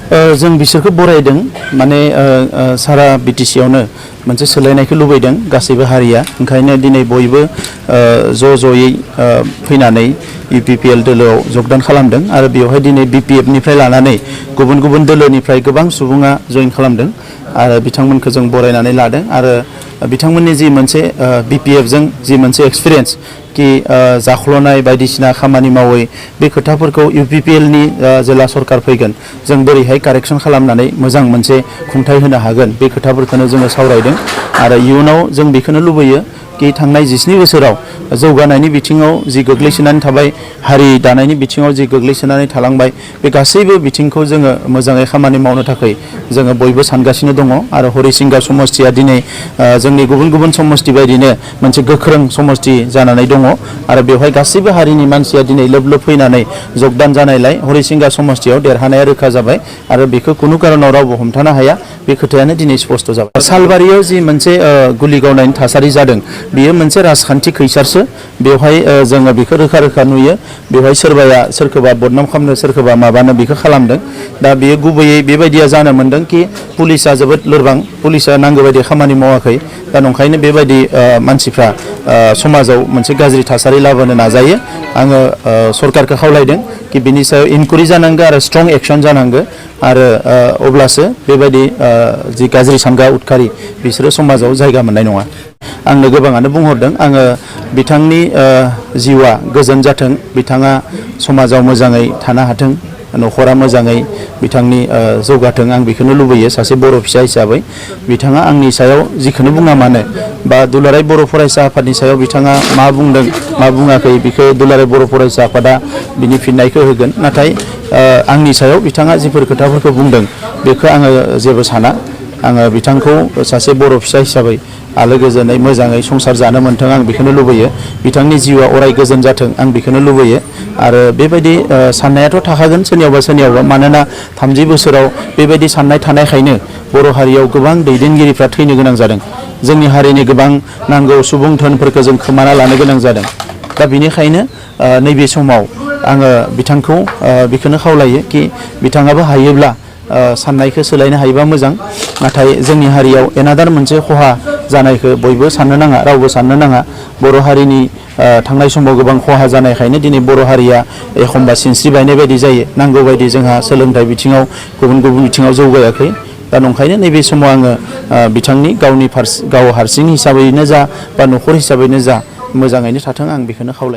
जों बिसोरखौ बरायदों माने सारा बिटिसि आवनो मोनसे सोलायनायखौ लुबैदों गासैबो हारिया ओंखायनो दिनै बयबो ज'यै फैनानै इउपिपिएल दोलोआव जगदान खालामदों आरो बेवहाय दिनै बिपिएफ निफ्राय लानानै गुबुन गुबुन दोलोनिफ्राय गोबां सुबुङा जइन खालामदों आरो बिथांमोनखौ जों बरायनानै लादों आरो बिथांमोननि जि मोनसे बिपिएफ जों जि मोनसे एक्सपिरियेन्स कि जाख्ल'नाय बायदिसिना खामानि मावै बे खोथाफोरखौ इउपिपिएल नि जेला सरकार फैगोन जों बोरैहाय कारेक्सन खालामनानै मोजां मोनसे खुंथाय होनो हागोन बे खोथाफोरखौनो जोङो सावरायदों आरो इयुनाव जों बेखौनो लुबैयो कि थांनाय 19 बोसोराव जौगानायनि बिथिङाव जि गोग्लैसोनानै थाबाय हारि दानायनि बिथिङाव जि गोग्लैसोनानै थालांबाय बे गासैबो बिथिंखौ जोङो मोजाङै खामानि मावनो थाखाय जोङो बयबो सानगासिनो दङ आरो हरिसिंगा समष्टिया दिनै जोंनि गुबुन गुबुन समष्टि बायदिनो मोनसे गोख्रों समष्टि जानानै दङ आरो बेवहाय गासैबो हारिनि मानसिया दिनै लोब लोब फैनानै जगदान जानायलाय हरिसिंगा समष्टियाव देरहानाया रोखा जाबाय आरो बेखौ कुनु कारनाव रावबो हमथानो हाया बे खोथायानो दिनै स्पष्ट जाबाय। सालबारियाव जि मोनसे गुलि गावनायनि थासारि जादों बेयो मोनसे राजखान्थि खैसारसो बेवहाय जोङो बेखौ रोखा रोखा नुयो बेवहाय सोरबाया सोरखौबा बदनाम खालामनो सोरखौबा माबानो बेखौ खालामदों दा बेयो गुबैयै बेबायदिया जानो मोन्दों कि पुलिसा जोबोद लोरबां पुलिसा नांगौ बायदि खामानि मावाखै दा नंखायनो बेबायदि मानसिफ्रा समाजाव मोनसे गाज्रि थासारि लाबोनो नाजायो आङो सरकारखौ खावलायदों कि बिनि सायाव इनकुवारि जानांगौ आरो स्ट्रं एक्सन जानांगौ आरो अब्लासो बेबायदि जि गाज्रि सानग्रा उदखारि बिसोरो समाजाव जायगा मोननाय नङा। आंनो गोबाङानो बुंहरदों आङो बिथांनि जिउआ गोजोन जाथों बिथाङा समाजाव मोजाङै थानो हाथों न'खरा मोजाङै बिथांनि जौगाथों आं बेखौनो लुबैयो सासे बर' फिसा हिसाबै बिथाङा आंनि सायाव जिखौनो बुङा मानो बा दुलाराय बर' फरायसा आफादनि सायाव बिथाङा मा बुंदों मा बुङाखै बेखौ दुलाराय बर' फरायसा आफादा बिनि फिननायखौ होगोन नाथाय आंनि सायाव बिथाङा जिफोर खोथाफोरखौ बुंदों बेखौ आङो जेबो साना आङो बिथांखौ सासे बर' फिसा हिसाबै आलो गोजोनै मोजाङै संसार जानो मोन्थों आं बेखौनो लुबैयो बिथांनि जिउआ अराय गोजोन जाथों आं बेखौनो लुबैयो आरो बेबायदि साननायाथ' थाखागोन सोरनियावबा मानोना 30 बोसोराव बेबायदि साननाय थानायखायनो बर' हारियाव गोबां दैदेनगिरिफ्रा थैनो गोनां जादों जोंनि हारिनि गोबां नांगौ सुबुं धोनफोरखौ जों खोमाना लानो गोनां जादों दा बेनिखायनो नैबे समाव आङो बिथांखौ बेखौनो खावलायो कि बिथाङाबो हायोब्ला साननायखौ सोलायनो हायोबा मोजां नाथाय जोंनि हारियाव एनादार मोनसे खहा जानायखौ बयबो साननो नाङा रावबो साननो नाङा बर' हारिनि थांनाय समाव गोबां खहा जानायखायनो दिनै बर' हारिया एखमबा सिनस्रि बायनाय बायदि जायो नांगौ बायदि जोंहा सोलोंथाइ बिथिङाव गुबुन गुबुन बिथिङाव जौगायाखै दा नंखायनो नैबे समाव आङो बिथांनि गाव हारसिं हिसाबैनो जा बा न'खर हिसाबैनो जा मोजाङैनो थाथों आं बेखौनो खावलायो।